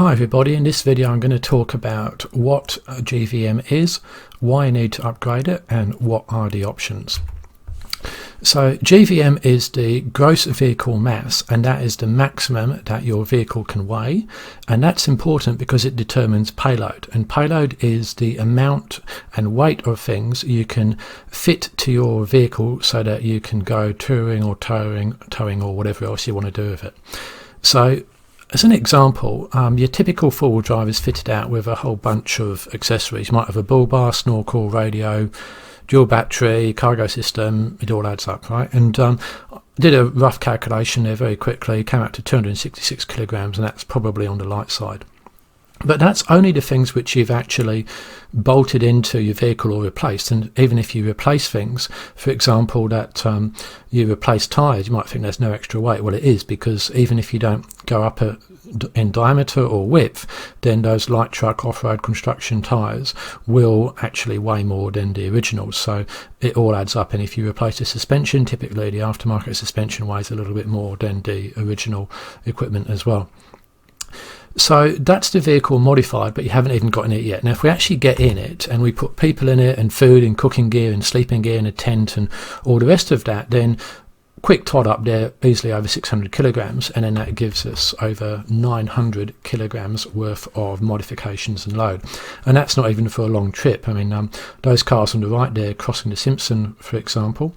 Hi everybody, in this video I'm going to talk about what a GVM is, why you need to upgrade it, and what are the options. So GVM is the gross vehicle mass, and that is the maximum that your vehicle can weigh, and that's important because it determines payload, and payload is the amount and weight of things you can fit to your vehicle so that you can go touring or towing or whatever else you want to do with it. So as an example, your typical four-wheel drive is fitted out with a whole bunch of accessories. You might have a bull bar, snorkel, radio, dual battery, cargo system. It all adds up, right? And did a rough calculation there very quickly, came out to 266 kilograms, and that's probably on the light side. But that's only the things which you've actually bolted into your vehicle or replaced. And even if you replace things, for example, that you replace tyres, you might think there's no extra weight. Well, it is, because even if you don't go up in diameter or width, then those light truck off-road construction tyres will actually weigh more than the originals. So it all adds up. And if you replace the suspension, typically the aftermarket suspension weighs a little bit more than the original equipment as well. So that's the vehicle modified, but you haven't even got in it yet. Now, if we actually get in it and we put people in it and food and cooking gear and sleeping gear and a tent and all the rest of that, then quick tot up there, easily over 600 kilograms, and then that gives us over 900 kilograms worth of modifications and load. And that's not even for a long trip. I mean, those cars on the right there, crossing the Simpson, for example,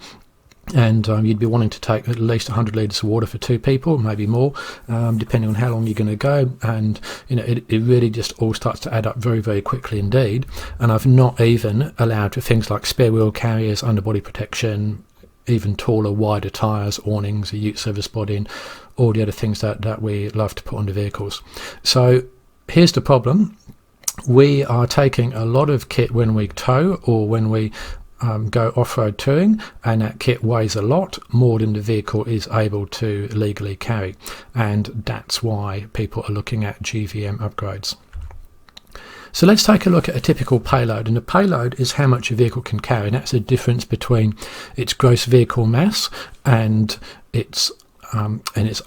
and you'd be wanting to take at least 100 litres of water for two people, maybe more, depending on how long you're going to go. And you know, it really just all starts to add up very, very quickly indeed. And I've not even allowed for things like spare wheel carriers, underbody protection, even taller, wider tyres, awnings, a ute service body, and all the other things that we love to put on the vehicles. So here's the problem. We are taking a lot of kit when we tow or when we go off-road touring, and that kit weighs a lot more than the vehicle is able to legally carry, and that's why people are looking at GVM upgrades. So let's take a look at a typical payload, and the payload is how much a vehicle can carry, and that's the difference between its gross vehicle mass and its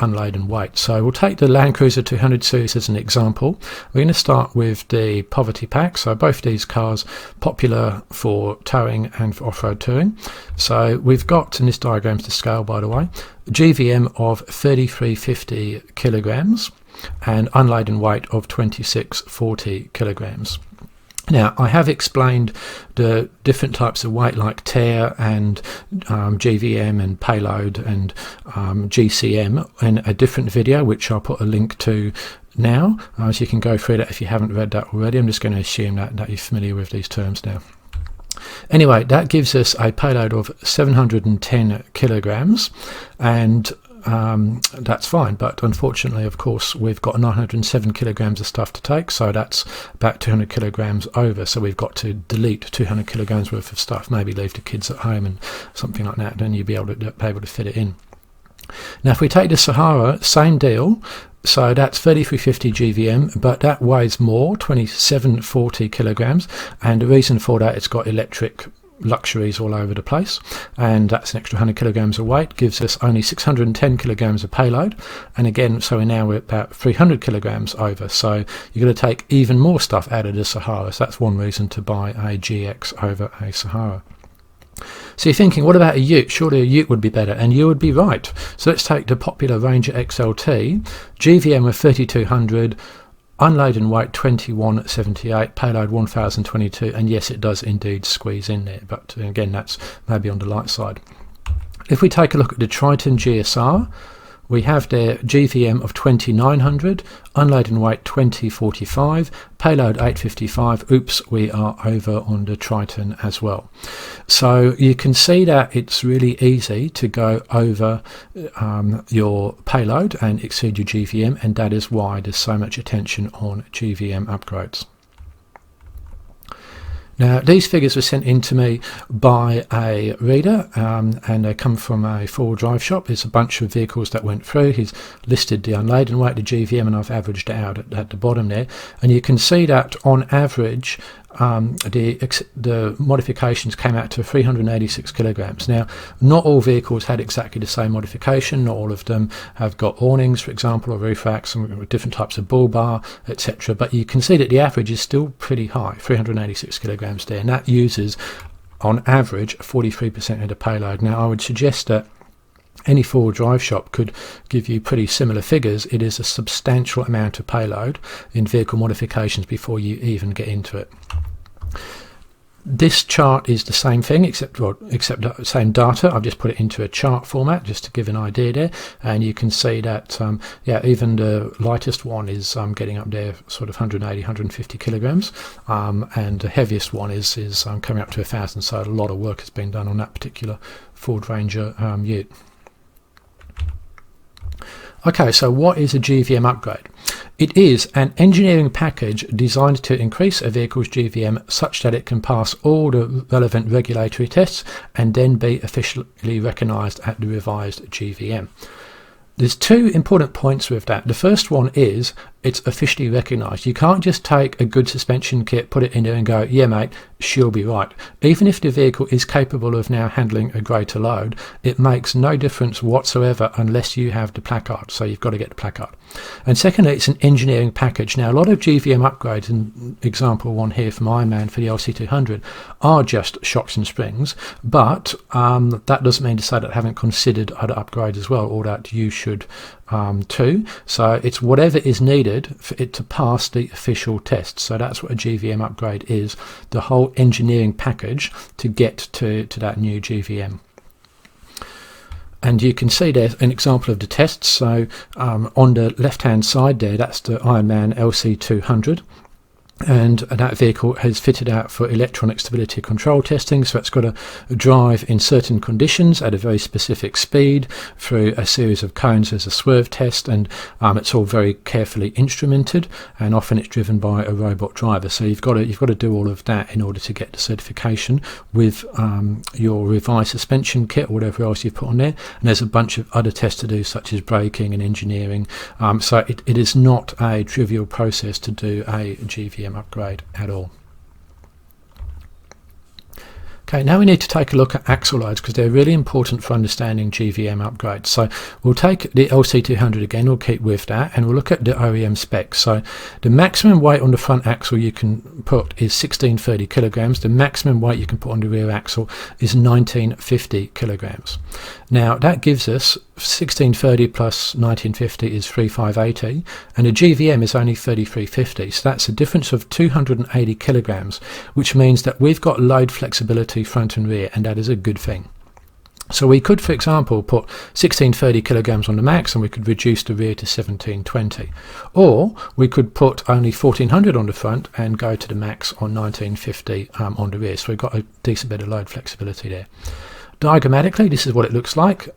unladen weight. So we'll take the Land Cruiser 200 series as an example. We're going to start with the Poverty Pack. So both these cars popular for towing and for off-road touring. So we've got, and this diagram's to scale by the way, a GVM of 3350 kilograms and unladen weight of 2640 kilograms. Now, I have explained the different types of weight like tear and GVM and payload and GCM in a different video, which I'll put a link to now, so you can go through that if you haven't read that already. I'm just going to assume that you're familiar with these terms now. Anyway, that gives us a payload of 710 kilograms, and that's fine, but unfortunately, of course, we've got 907 kilograms of stuff to take, so that's about 200 kilograms over. So we've got to delete 200 kilograms worth of stuff, maybe leave the kids at home and something like that, then you'll be able to fit it in. Now, if we take the Sahara, same deal. So that's 3350 GVM, but that weighs more, 2740 kilograms, and the reason for that, it's got electric luxuries all over the place, and that's an extra 100 kilograms of weight, gives us only 610 kilograms of payload. And again, so we're about 300 kilograms over, so you're going to take even more stuff out of the Sahara. So that's one reason to buy a GX over a Sahara. So you're thinking, what about a ute? Surely a ute would be better, and you would be right. So let's take the popular Ranger XLT, GVM of 3200, unladen weight 2178, payload 1022, and yes, it does indeed squeeze in there, but again, that's maybe on the light side. If we take a look at the Triton GSR, we have their GVM of 2900, unladen weight 2045, payload 855. Oops, we are over on the Triton as well. So you can see that it's really easy to go over your payload and exceed your GVM, and that is why there's so much attention on GVM upgrades. Now, these figures were sent in to me by a reader, and they come from a four-wheel drive shop. There's a bunch of vehicles that went through. He's listed the unladen weight, the GVM, and I've averaged it out at the bottom there. And you can see that on average, the modifications came out to 386 kilograms. Now, not all vehicles had exactly the same modification. Not all of them have got awnings, for example, or roof racks, and different types of bull bar, etc. But you can see that the average is still pretty high, 386 kilograms there, and that uses, on average, 43% of the payload. Now, I would suggest that any four-wheel drive shop could give you pretty similar figures. It is a substantial amount of payload in vehicle modifications before you even get into it. This chart is the same thing, except the same data. I've just put it into a chart format just to give an idea there, and you can see that yeah, even the lightest one is getting up there sort of 180, 150 kilograms, and the heaviest one is coming up to 1,000. So a lot of work has been done on that particular Ford Ranger ute. Okay, so what is a GVM upgrade? It is an engineering package designed to increase a vehicle's GVM such that it can pass all the relevant regulatory tests and then be officially recognised at the revised GVM. There's two important points with that. The first one is it's officially recognised. You can't just take a good suspension kit, put it in there and go, yeah mate, she'll be right. Even if the vehicle is capable of now handling a greater load, it makes no difference whatsoever unless you have the placard. So you've got to get the placard. And secondly, it's an engineering package. Now, a lot of GVM upgrades, and example one here from Ironman for the LC200, are just shocks and springs, but that doesn't mean to say that I haven't considered other upgrades as well, or that you should too. So it's whatever is needed for it to pass the official test. So that's what a GVM upgrade is, the whole engineering package to get to that new GVM. And you can see there an example of the tests. So on the left hand side there, that's the Ironman LC200. And that vehicle has fitted out for electronic stability control testing, so it's got to drive in certain conditions at a very specific speed through a series of cones as a swerve test, and it's all very carefully instrumented, and often it's driven by a robot driver. So you've got to do all of that in order to get the certification with your revised suspension kit or whatever else you've put on there. And there's a bunch of other tests to do, such as braking and engineering. So it is not a trivial process to do a GVM upgrade at all. Okay, now we need to take a look at axle loads because they're really important for understanding GVM upgrades. So we'll take the LC200 again, we'll keep with that, and we'll look at the OEM specs. So the maximum weight on the front axle you can put is 1630 kilograms. The maximum weight you can put on the rear axle is 1950 kilograms. Now that gives us 1630 plus 1950 is 3580, and a GVM is only 3350. So that's a difference of 280 kilograms, which means that we've got load flexibility front and rear, and that is a good thing. So we could, for example, put 1630 kilograms on the max and we could reduce the rear to 1720, or we could put only 1400 on the front and go to the max on 1950 on the rear. So we've got a decent bit of load flexibility there. Diagrammatically, this is what it looks like.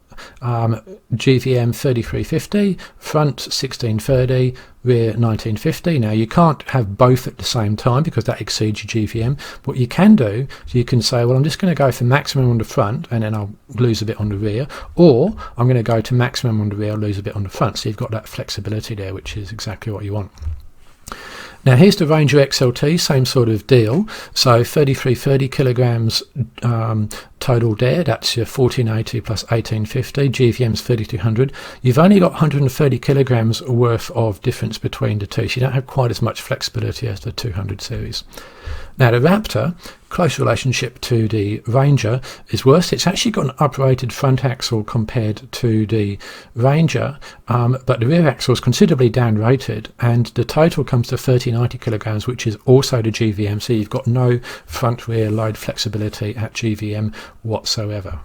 GVM 3350, front 1630, rear 1950. Now you can't have both at the same time because that exceeds your GVM. What you can do is you can say, well, I'm just going to go for maximum on the front and then I'll lose a bit on the rear, or I'm going to go to maximum on the rear, lose a bit on the front. So you've got that flexibility there, which is exactly what you want. Now here's the Ranger XLT, same sort of deal. So 3330 kilograms total there, that's your 1480 plus 1850, GVM's 3200. You've only got 130 kilograms worth of difference between the two, so you don't have quite as much flexibility as the 200 series. Now the Raptor, close relationship to the Ranger, is worse. It's actually got an uprated front axle compared to the Ranger, but the rear axle is considerably downrated, and the total comes to 1390 kilograms, which is also the GVM, so you've got no front rear load flexibility at GVM whatsoever.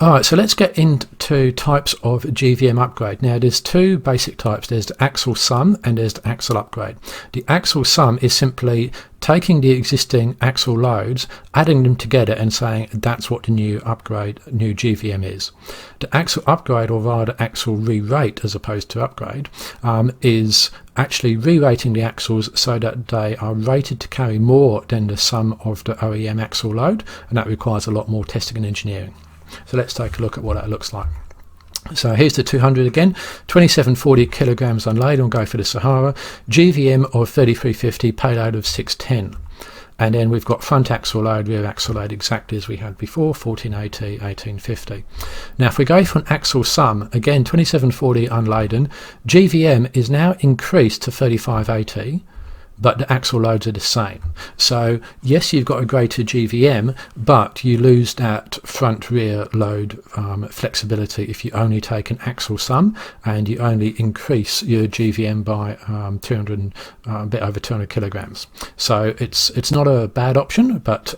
Alright, so let's get into types of GVM upgrade. Now there's two basic types. There's the axle sum and there's the axle upgrade. The axle sum is simply taking the existing axle loads, adding them together and saying that's what the new GVM is. The axle upgrade, or rather axle re-rate as opposed to upgrade, is actually re-rating the axles so that they are rated to carry more than the sum of the OEM axle load, and that requires a lot more testing and engineering. So let's take a look at what that looks like. So here's the 200 again, 2740 kilograms unladen, we'll go for the Sahara, GVM of 3350, payload of 610. And then we've got front axle load, rear axle load exactly as we had before, 1480, 1850. Now if we go for an axle sum, again 2740 unladen, GVM is now increased to 3580, but the axle loads are the same. So yes, you've got a greater GVM, but you lose that front rear load flexibility if you only take an axle sum, and you only increase your GVM by a bit over 200 kilograms. So it's not a bad option, but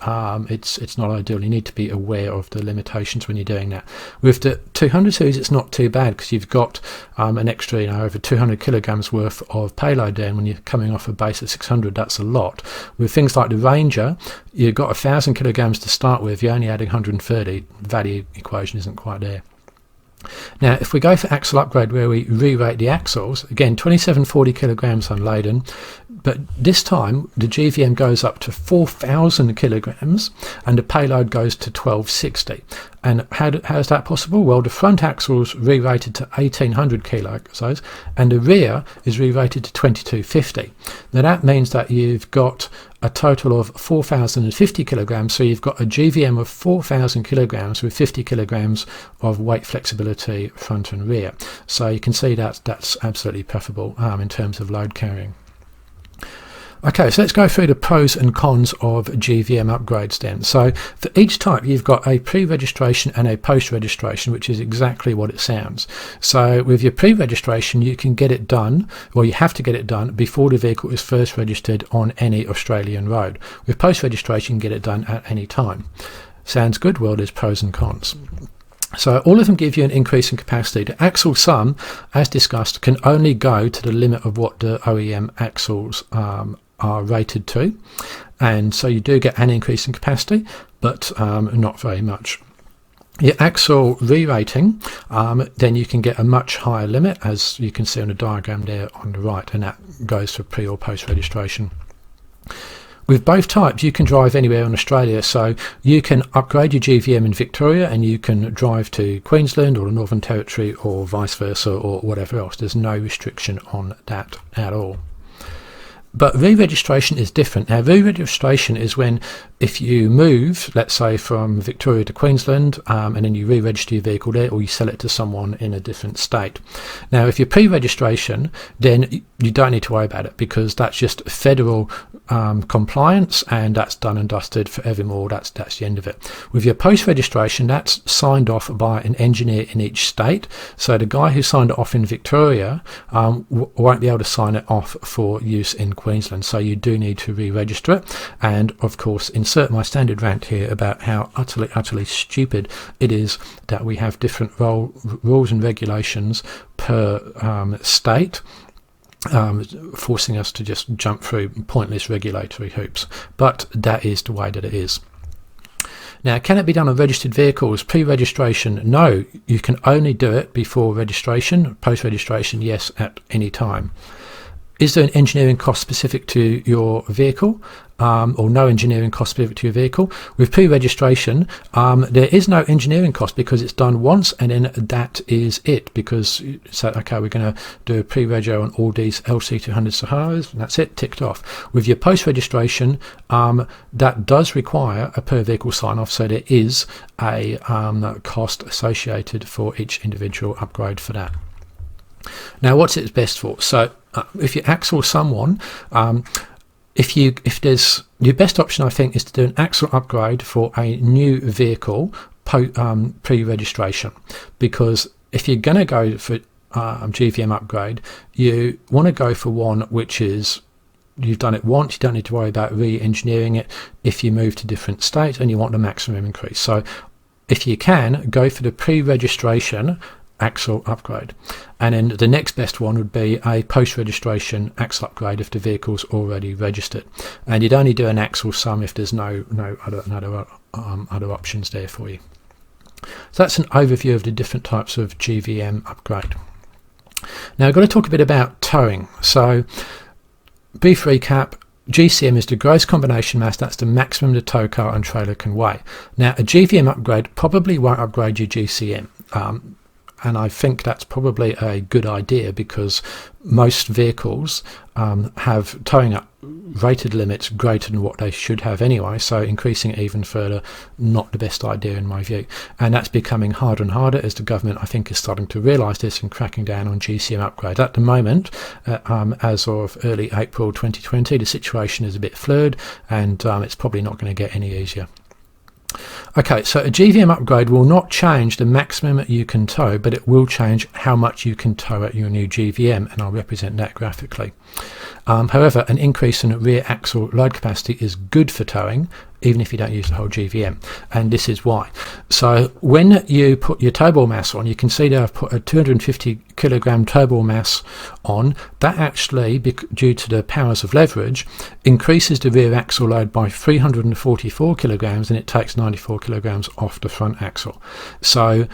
it's not ideal. You need to be aware of the limitations when you're doing that. With the 200 series, it's not too bad because you've got an extra, over 200 kilograms worth of payload there, and when you're coming off a base of 600, that's a lot. With things like the Ranger, you've got 1,000 kilograms to start with, you're only adding 130. Value equation isn't quite there. Now if we go for axle upgrade where we re-rate the axles, again 2740 kilograms unladen, but this time the GVM goes up to 4,000 kilograms and the payload goes to 1260. And how is that possible? Well, the front axle's re-rated to 1800 kilos and the rear is re-rated to 2250. Now that means that you've got a total of 4,050 kilograms, so you've got a GVM of 4,000 kilograms with 50 kilograms of weight flexibility front and rear. So you can see that that's absolutely preferable in terms of load carrying. Okay, so let's go through the pros and cons of GVM upgrades then. So for each type you've got a pre-registration and a post-registration, which is exactly what it sounds. So with your pre-registration you can get it done, or you have to get it done before the vehicle is first registered on any Australian road. With post-registration you can get it done at any time. Sounds good? Well, there's pros and cons. So all of them give you an increase in capacity. The axle sum, as discussed, can only go to the limit of what the OEM axles are rated to, and so you do get an increase in capacity, but not very much. Your axle re-rating, then you can get a much higher limit, as you can see on the diagram there on the right, and that goes for pre or post registration. With both types you can drive anywhere in Australia, so you can upgrade your GVM in Victoria and you can drive to Queensland or the Northern Territory or vice versa or whatever else. There's no restriction on that at all. But re-registration is different. Now re-registration is when, if you move, let's say from Victoria to Queensland, and then you re-register your vehicle there, or you sell it to someone in a different state. Now if you're pre-registration, then you don't need to worry about it, because that's just federal compliance, and that's done and dusted forevermore. That's the end of it. With your post-registration, that's signed off by an engineer in each state. So the guy who signed it off in Victoria won't be able to sign it off for use in Queensland, so you do need to re-register it. And of course, insert my standard rant here about how utterly stupid it is that we have different rules and regulations per state, forcing us to just jump through pointless regulatory hoops. But that is the way that it is. Now, can it be done on registered vehicles? Pre-registration, no. You can only do it before registration. Post-registration, yes, at any time. Is there an engineering cost specific to your vehicle, or no engineering cost specific to your vehicle? With pre-registration, there is no engineering cost, because it's done once and then that is it. Because so, okay, we're going to do a pre-rego on all these LC200 Saharas, and that's it, ticked off. With your post-registration, that does require a per vehicle sign-off, so there is a cost associated for each individual upgrade for that. Now, what's it best for? So if you axle someone, if there's, your best option I think is to do an axle upgrade for a new vehicle pre-registration, because if you're going to go for GVM upgrade, you want to go for one which is, you've done it once, you don't need to worry about re-engineering it if you move to different states and you want the maximum increase. So if you can, go for the pre-registration axle upgrade, and then the next best one would be a post-registration axle upgrade if the vehicle's already registered, and you'd only do an axle sum if there's no other options there for you. So that's an overview of the different types of GVM upgrade. Now I've got to talk a bit about towing. So brief recap. GCM is the gross combination mass, that's the maximum the tow car and trailer can weigh. Now a GVM upgrade probably won't upgrade your GCM. and I think that's probably a good idea, because most vehicles have towing up rated limits greater than what they should have anyway, so increasing it even further, not the best idea in my view. And that's becoming harder and harder as the government, I think, is starting to realise this and cracking down on GCM upgrades. At the moment, as of early April 2020, the situation is a bit fluid, and it's probably not going to get any easier. Okay, so a GVM upgrade will not change the maximum you can tow, but it will change how much you can tow at your new GVM, and I'll represent that graphically. However, an increase in rear axle load capacity is good for towing, even if you don't use the whole GVM, and this is why. So when you put your tow ball mass on, you can see that I've put a 250 kilogram tow ball mass on. That actually, due to the powers of leverage, increases the rear axle load by 344 kilograms, and it takes 94 kilograms off the front axle. So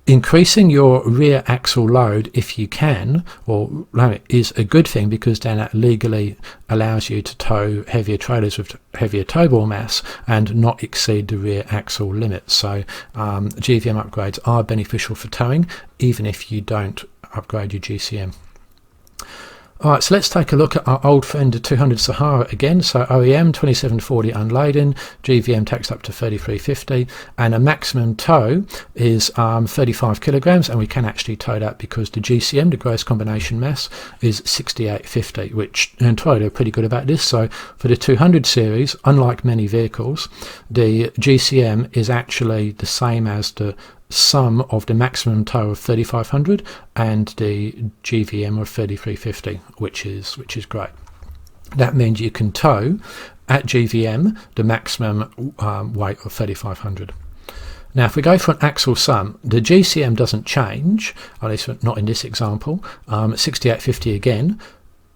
increasing your rear axle load, if you can, or is a good thing, because then that legally allows you to tow heavier trailers with heavier tow ball mass and not exceed the rear axle limit. So GVM upgrades are beneficial for towing, even if you don't upgrade your GCM. Alright, so let's take a look at our old friend the 200 Sahara again. So OEM 2740 unladen, GVM takes up to 3350, and a maximum tow is 35 kilograms, and we can actually tow that because the GCM, the gross combination mass, is 6850, which, and Toyota are pretty good about this. So for the 200 series, unlike many vehicles, the GCM is actually the same as the sum of the maximum tow of 3500 and the GVM of 3350, which is great. That means you can tow at GVM the maximum weight of 3500. Now if we go for an axle sum, the GCM doesn't change, at least not in this example, 6850 again,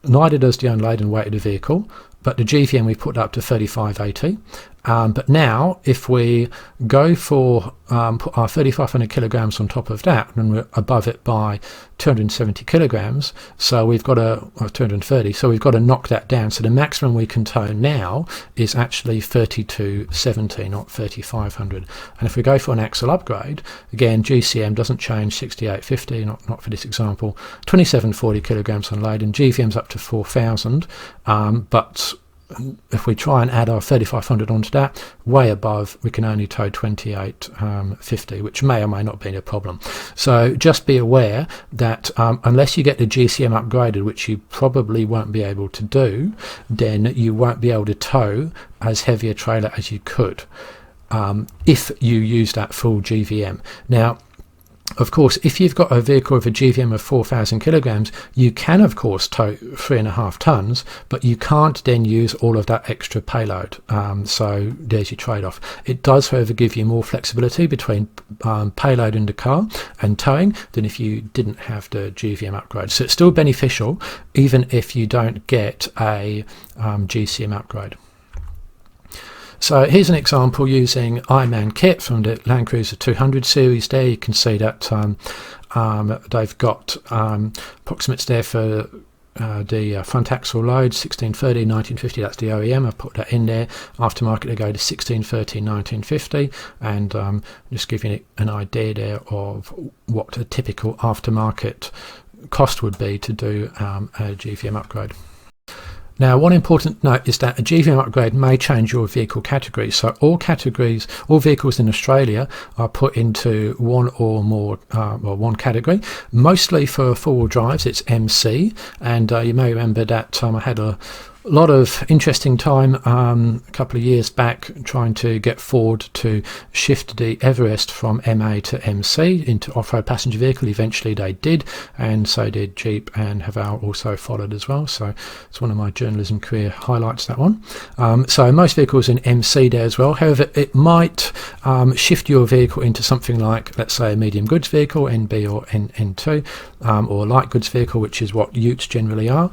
neither does the unladen weight of the vehicle, but the GVM we put up to 3580. But now if we go for put our 3500 kilograms on top of that, and we're above it by 270 kilograms, so we've got 230, so we've got to knock that down. So the maximum we can tow now is actually 3270, not 3500. And if we go for an axle upgrade, again GCM doesn't change, 6850, not for this example, 2740 kilograms unladen, GVM's up to 4000, but if we try and add our 3500 onto that, way above, we can only tow 2850, which may or may not be a problem. So just be aware that unless you get the GCM upgraded, which you probably won't be able to do, then you won't be able to tow as heavy a trailer as you could if you use that full GVM. Now, of course, if you've got a vehicle with a GVM of 4,000 kilograms, you can of course tow 3.5 tons, but you can't then use all of that extra payload. So there's your trade-off. It does, however, give you more flexibility between payload in the car and towing than if you didn't have the GVM upgrade. So it's still beneficial even if you don't get a GCM upgrade. So here's an example using Ironman kit from the Land Cruiser 200 series. There you can see that they've got approximates there for the front axle load, 1630, 1950, that's the OEM, I've put that in there. Aftermarket they go to 1630, 1950, and just giving it an idea there of what a typical aftermarket cost would be to do a GVM upgrade. Now, one important note is that a GVM upgrade may change your vehicle category. So all vehicles in Australia are put into one or more, one category. Mostly for four-wheel drives, it's MC. And you may remember that I had a lot of interesting time a couple of years back trying to get Ford to shift the Everest from MA to MC into off-road passenger vehicle. Eventually they did, and so did Jeep, and Haval also followed as well. So it's one of my journalism career highlights, that one. So most vehicles in MC there as well. However, it might shift your vehicle into something like, let's say, a medium goods vehicle, NB or N2, or light goods vehicle, which is what utes generally are.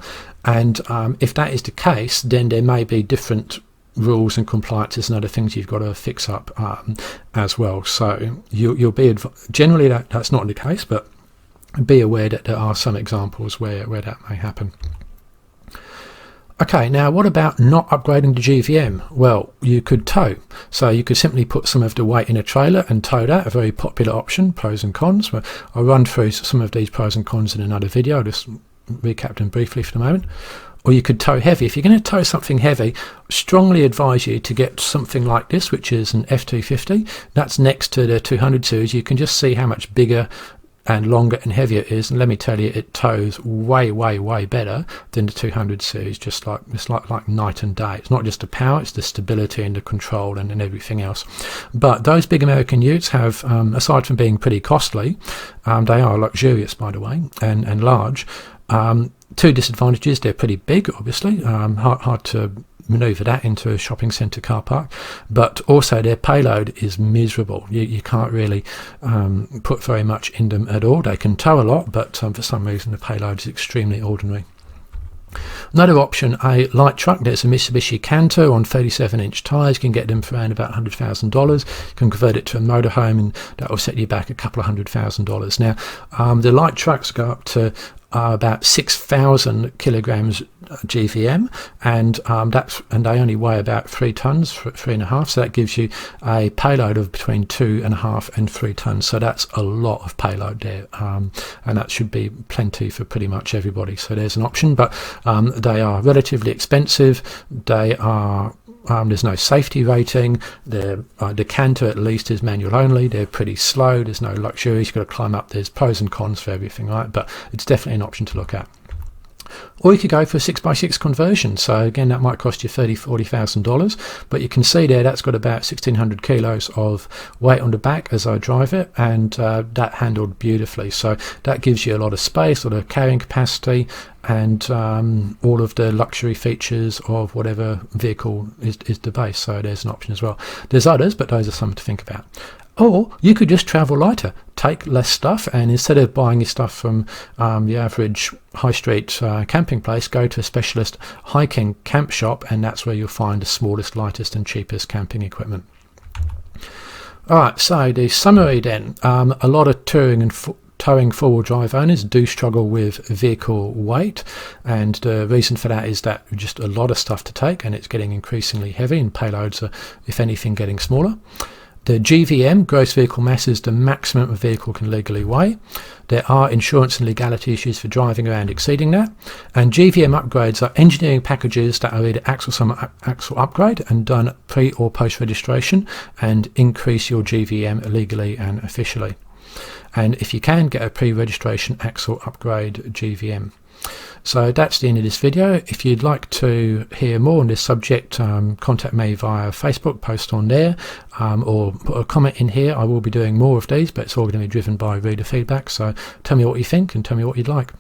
And if that is the case, then there may be different rules and compliances and other things you've got to fix up as well. So you'll be generally that's not the case, but be aware that there are some examples where that may happen. Okay, now what about not upgrading to GVM? Well, you could tow. So you could simply put some of the weight in a trailer and tow that, a very popular option, pros and cons. I'll run through some of these pros and cons in another video. I'll just recap them briefly for the moment. Or you could tow heavy. If you're going to tow something heavy, strongly advise you to get something like this, which is an F250. That's next to the 200 series. You can just see how much bigger and longer and heavier it is, and let me tell you, it tows way better than the 200 series. Just like it's like night and day. It's not just the power, it's the stability and the control and everything else. But those big American utes have, aside from being pretty costly, they are luxurious, by the way, and large. Two disadvantages: they're pretty big, obviously, hard to manoeuvre that into a shopping centre car park, but also their payload is miserable. You can't really put very much in them at all. They can tow a lot, but for some reason the payload is extremely ordinary. Another option, a light truck. There's a Mitsubishi Canto on 37-inch tyres. You can get them for around about $100,000. You can convert it to a motorhome, and that will set you back a couple of $100,000. Now, the light trucks go up to about 6,000 kilograms GVM, and they only weigh about 3 tons, 3.5. So that gives you a payload of between 2.5 and 3 tons. So that's a lot of payload there, and that should be plenty for pretty much everybody. So there's an option, but they are relatively expensive. They are there's no safety rating. The Canter at least is manual only. They're pretty slow. There's no luxuries. You've got to climb up. There's pros and cons for everything, right? But it's definitely an option to look at. Or you could go for a 6x6 conversion. So again, that might cost you $30,000-$40,000, but you can see there that's got about 1,600 kilos of weight on the back as I drive it, and that handled beautifully. So that gives you a lot of space, a lot of carrying capacity, and all of the luxury features of whatever vehicle is the base. So there's an option as well. There's others, but those are some to think about. Or you could just travel lighter, take less stuff, and instead of buying your stuff from the average high street camping place, go to a specialist hiking camp shop, and that's where you'll find the smallest, lightest and cheapest camping equipment. Alright, so the summary then. A lot of touring and towing four-wheel drive owners do struggle with vehicle weight, and the reason for that is that just a lot of stuff to take, and it's getting increasingly heavy, and payloads are, if anything, getting smaller. The GVM, gross vehicle mass, is the maximum a vehicle can legally weigh. There are insurance and legality issues for driving around exceeding that. And GVM upgrades are engineering packages that are either axle upgrade and done pre or post registration and increase your GVM legally and officially. And if you can, get a pre-registration axle upgrade GVM. So that's the end of this video. If you'd like to hear more on this subject, contact me via Facebook, post on there, or put a comment in here. I will be doing more of these, but it's all going to be driven by reader feedback. So tell me what you think and tell me what you'd like.